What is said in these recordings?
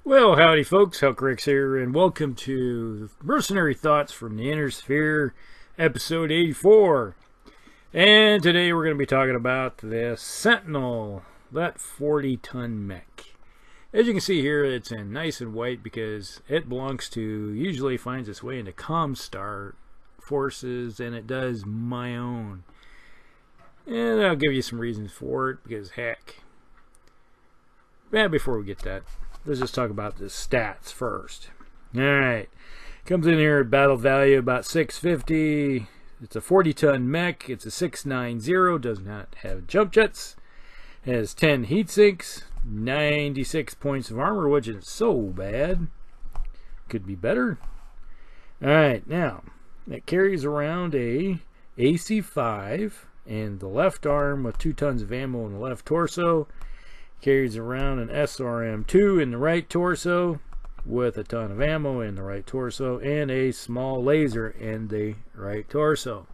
Well, howdy folks, Huckrix here, and welcome to Mercenary Thoughts from the Inner Sphere, episode 84. And today we're going to be talking about the Sentinel, that 40-ton mech. As you can see here, it's in nice and white because it belongs to, usually finds its way into Comstar forces, and it does my own. And I'll give you some reasons for it, because heck. Yeah, before we get that, let's just talk about the stats first. Alright. Comes in here at battle value about 650. It's a 40-ton mech. It's a 690. Does not have jump jets. Has 10 heat sinks. 96 points of armor, which isn't so bad. Could be better. Alright, now, it carries around a AC-5 and the left arm with 2 tons of ammo in the left torso. Carries around an SRM-2 in the right torso with a ton of ammo in the right torso and a small laser in the right torso.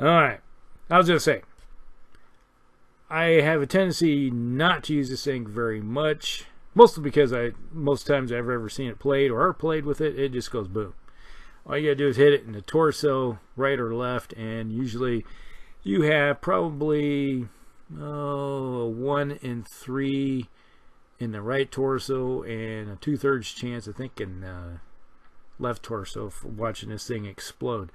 Alright, I was going to say, I have a tendency not to use this thing very much, mostly because most times I've ever seen it played or played with it, it just goes boom. All you got to do is hit it in the torso, right or left, and usually you have probably a 1 in 3 in the right torso and a 2/3 chance I think in left torso for watching this thing explode.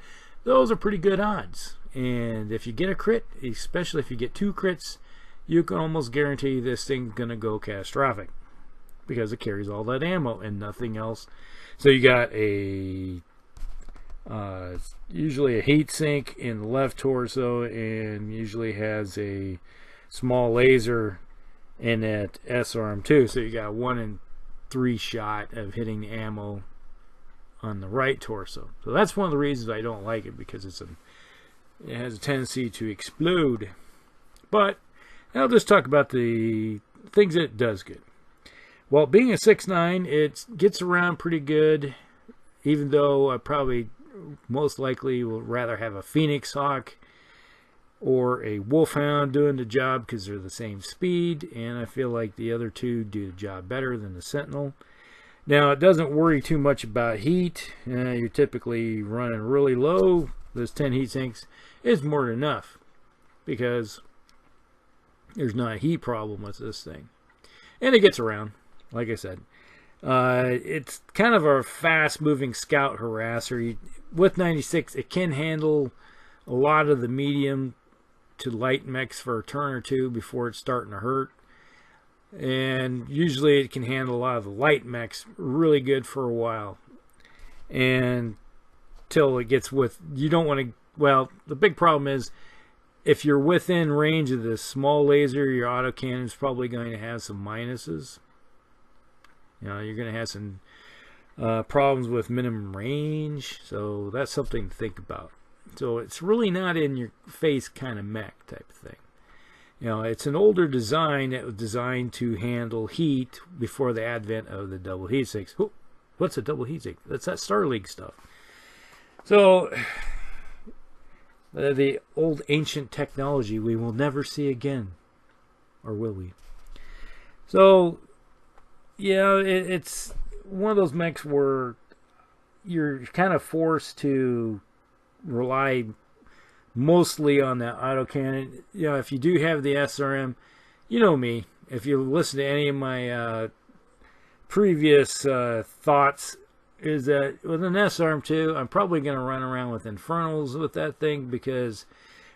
Those are pretty good odds, and if you get a crit, especially if you get 2 crits, you can almost guarantee this thing's gonna go catastrophic because it carries all that ammo and nothing else. So you got a usually a heat sink in the left torso, and usually has a small laser in that SRM-2, so you got 1 in 3 shot of hitting the ammo on the right torso. So that's one of the reasons I don't like it, because it has a tendency to explode. But I'll just talk about the things that it does good. Well, being a 6.9, it gets around pretty good, even though I probably most likely will rather have a Phoenix Hawk or a Wolfhound doing the job, because they're the same speed, and I feel like the other two do the job better than the Sentinel. Now, it doesn't worry too much about heat. You're typically running really low. Those 10 heat sinks is more than enough, because there's not a heat problem with this thing. And it gets around, like I said. It's kind of a fast-moving scout harasser. With 96, it can handle a lot of the medium to light mechs for a turn or two before it's starting to hurt, and usually it can handle a lot of the light mechs really good for a while, and till it gets with, you don't want to, well, the big problem is if you're within range of this small laser, your autocannon is probably going to have some minuses. You know, you're going to have some problems with minimum range, so that's something to think about. So it's really not in your face kind of mech type of thing. You know, it's an older design that was designed to handle heat before the advent of the double heat sinks. Oh, what's a double heat sink? That's that Star League stuff. So the old ancient technology we will never see again, or will we? So yeah, it's one of those mechs where you're kind of forced to rely mostly on that autocannon. You know, if you do have the SRM, you know me, if you listen to any of my previous thoughts, is that with an SRM-2, I'm probably going to run around with Infernals with that thing, because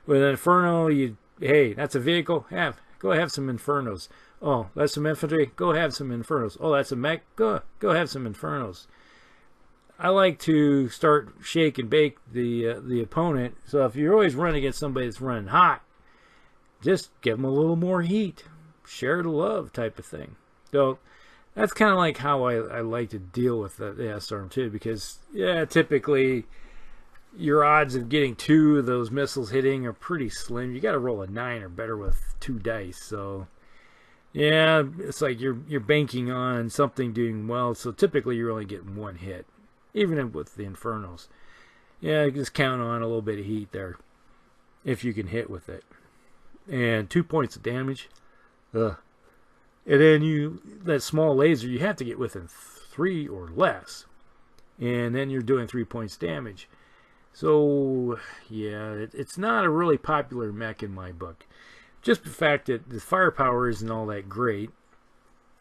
with an Inferno, hey, that's a vehicle, go have some Infernos. Oh, that's some infantry, go have some Infernos. Oh, that's a mech, go have some Infernos. I like to start shake and bake the opponent. So if you're always running against somebody that's running hot, just give them a little more heat. Share the love type of thing. So that's kind of like how I like to deal with the SRM-2, because yeah, typically your odds of getting 2 of those missiles hitting are pretty slim. You got to roll a 9 or better with 2 dice. So yeah, it's like you're banking on something doing well. So typically you're only getting 1 hit. Even with the Infernos. Yeah, just count on a little bit of heat there, if you can hit with it. And 2 points of damage. Ugh. And then that small laser, you have to get within 3 or less. And then you're doing 3 points damage. So, yeah, it's not a really popular mech in my book. Just the fact that the firepower isn't all that great.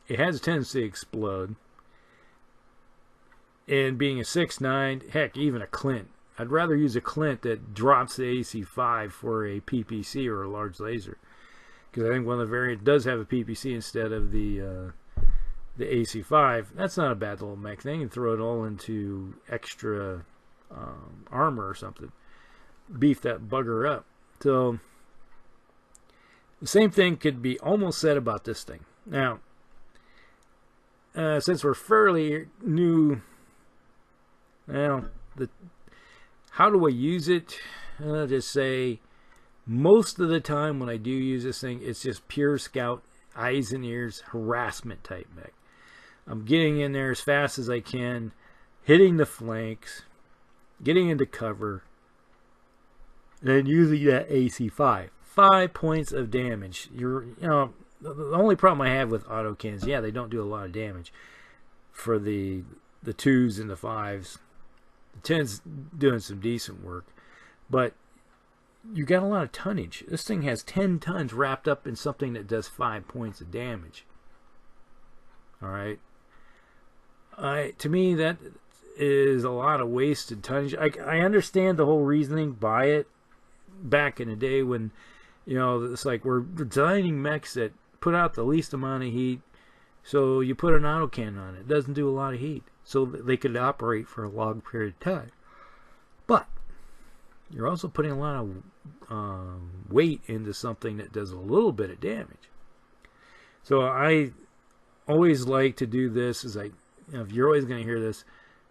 It has a tendency to explode. And being a 6.9, heck, even a Clint. I'd rather use a Clint that drops the AC5 for a PPC or a large laser. Because I think one of the variants does have a PPC instead of the AC5. That's not a bad little mech thing. You can throw it all into extra armor or something. Beef that bugger up. So, the same thing could be almost said about this thing. Now, since we're fairly new, well, how do I use it? I'll just say, most of the time when I do use this thing, it's just pure scout, eyes and ears, harassment type mech. I'm getting in there as fast as I can, hitting the flanks, getting into cover, and then using that AC5. 5 points of damage. The only problem I have with autocannons, yeah, they don't do a lot of damage for the 2s and the 5s. The 10's doing some decent work, but you got a lot of tonnage. This thing has 10 tons wrapped up in something that does 5 points of damage. All right. To me, that is a lot of wasted tonnage. I understand the whole reasoning by it back in the day when, it's like we're designing mechs that put out the least amount of heat, so you put an autocannon on it. It doesn't do a lot of heat, so they could operate for a long period of time. But you're also putting a lot of weight into something that does a little bit of damage. So I always like to do this is if you're always going to hear this,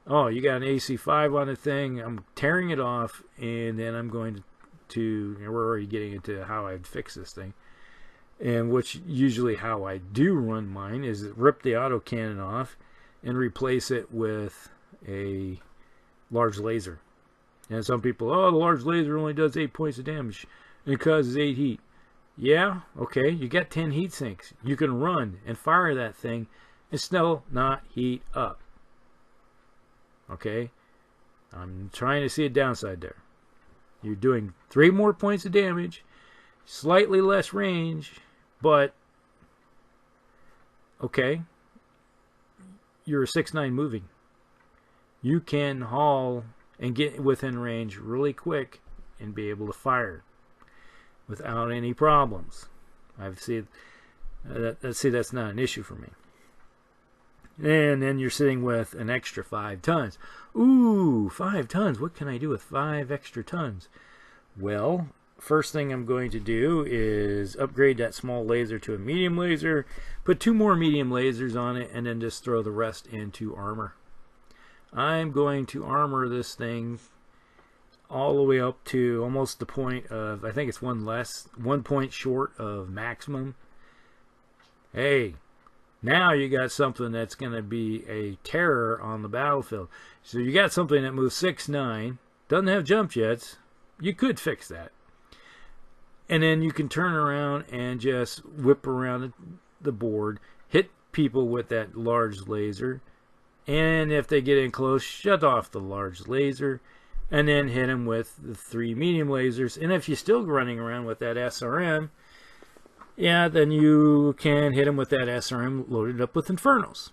oh, you got an AC5 on the thing, I'm tearing it off, and then I'm going to we're already getting into how I'd fix this thing. And which usually how I do run mine is rip the autocannon off and replace it with a large laser. And some people, oh, the large laser only does 8 points of damage and it causes 8 heat. Yeah, okay, you got 10 heat sinks. You can run and fire that thing and still not heat up. Okay? I'm trying to see a downside there. You're doing 3 more points of damage, slightly less range, but okay, you're a 6.9 moving. You can haul and get within range really quick and be able to fire without any problems. I've seen that's not an issue for me. And then you're sitting with an extra 5 tons. Ooh, 5 tons. What can I do with 5 extra tons? Well, first thing I'm going to do is upgrade that small laser to a medium laser, put 2 more medium lasers on it, and then just throw the rest into armor. I'm going to armor this thing all the way up to almost the point of, I think it's 1 point short of maximum. Hey, now you got something that's going to be a terror on the battlefield. So you got something that moves 6'9", doesn't have jump jets. You could fix that. And then you can turn around and just whip around the board, hit people with that large laser, and if they get in close, shut off the large laser, and then hit them with the 3 medium lasers. And if you're still running around with that SRM, yeah, then you can hit them with that SRM loaded up with Infernos.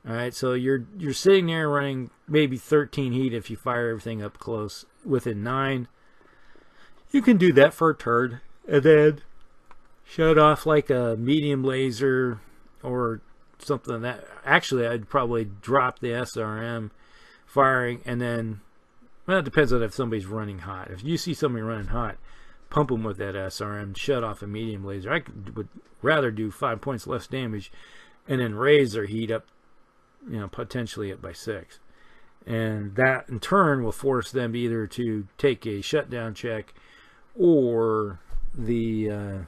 Alright, so you're sitting there running maybe 13 heat if you fire everything up close within 9. You can do that for a turd, and then shut off like a medium laser or something that, actually I'd probably drop the SRM firing, and then, well, it depends on if somebody's running hot. If you see somebody running hot, pump them with that SRM, shut off a medium laser. I would rather do 5 points less damage and then raise their heat up, potentially up by 6. And that in turn will force them either to take a shutdown check or the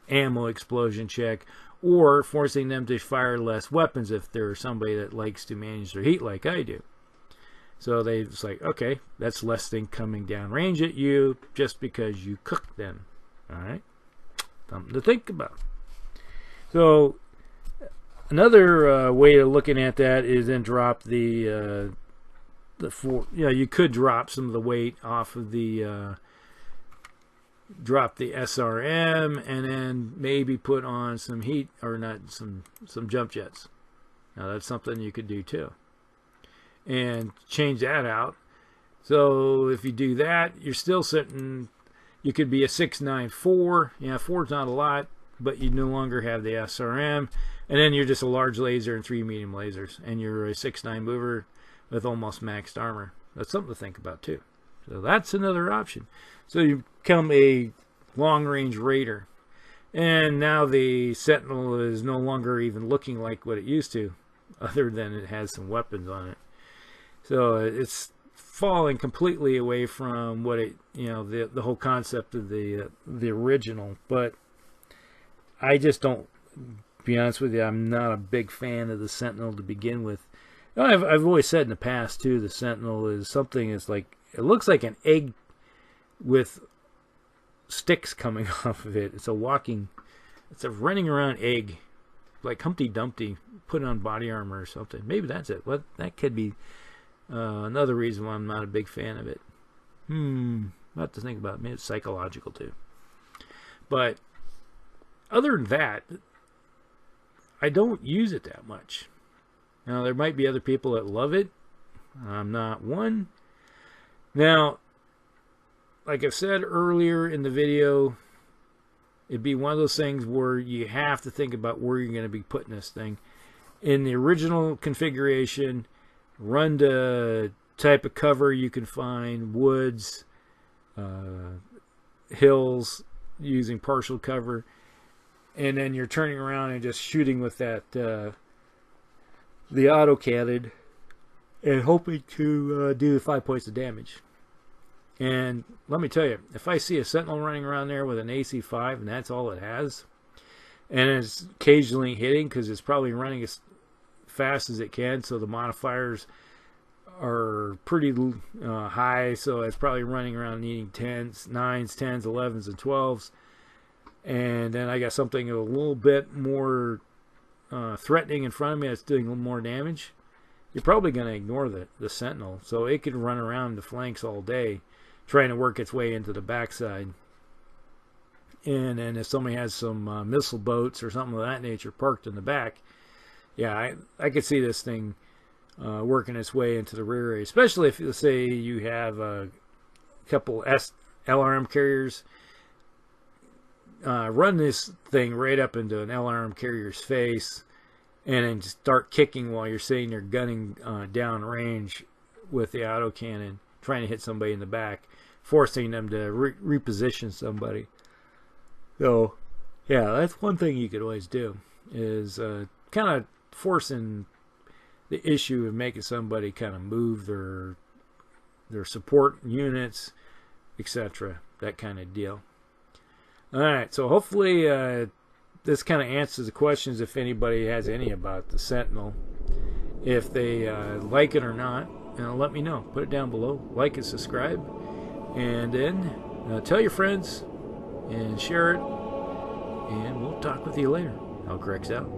ammo explosion check, or forcing them to fire less weapons if they're somebody that likes to manage their heat like I do. So they just like, okay, that's less thing coming down range at you just because you cooked them. Alright? Something to think about. So Another way of looking at that is then drop you could drop some of the weight off of the drop the SRM and then maybe put on some heat, or not, some jump jets. Now that's something you could do too, and change that out. So if you do that, you're still sitting, you could be a 694. Yeah, 4's not a lot, but you no longer have the SRM, and then you're just a large laser and 3 medium lasers, and you're a 6.9 mover with almost maxed armor. That's something to think about too. So that's another option. So you become a long-range raider, and now the Sentinel is no longer even looking like what it used to, other than it has some weapons on it. So it's falling completely away from what it, the whole concept of the original. But I just don't, to be honest with you, I'm not a big fan of the Sentinel to begin with. I've always said in the past too, the Sentinel is something that's like, it looks like an egg with sticks coming off of it. It's a running around egg, like Humpty Dumpty put on body armor or something. Maybe that's it. Well, that could be another reason why I'm not a big fan of it. I'll have to think about it. Maybe it's psychological too. But other than that, I don't use it that much. Now, there might be other people that love it. I'm not one. Now, like I've said earlier in the video, it'd be one of those things where you have to think about where you're going to be putting this thing. In the original configuration, run the type of cover you can find, woods, hills, using partial cover, and then you're turning around and just shooting with that the autocannon and hoping to do 5 points of damage. And let me tell you, if I see a Sentinel running around there with an AC5 and that's all it has, and it's occasionally hitting because it's probably running as fast as it can, so the modifiers are pretty high, so it's probably running around needing 10s, 9s, 10s, 11s, and 12s. And then I got something a little bit more threatening in front of me that's doing a little more damage. You're probably going to ignore the Sentinel. So it could run around the flanks all day trying to work its way into the backside. And then if somebody has some missile boats or something of that nature parked in the back, yeah, I could see this thing working its way into the rear area. Especially if, let's say, you have a couple LRM carriers. Run this thing right up into an LRM carrier's face and then start kicking while you're sitting there gunning down range with the autocannon, trying to hit somebody in the back, forcing them to reposition somebody. So, yeah, that's one thing you could always do, is kind of forcing the issue of making somebody kind of move their support units, etc., that kind of deal. Alright, so hopefully this kind of answers the questions, if anybody has any, about the Sentinel. If they like it or not, let me know. Put it down below. Like and subscribe. And then tell your friends and share it. And we'll talk with you later. Alcrex out.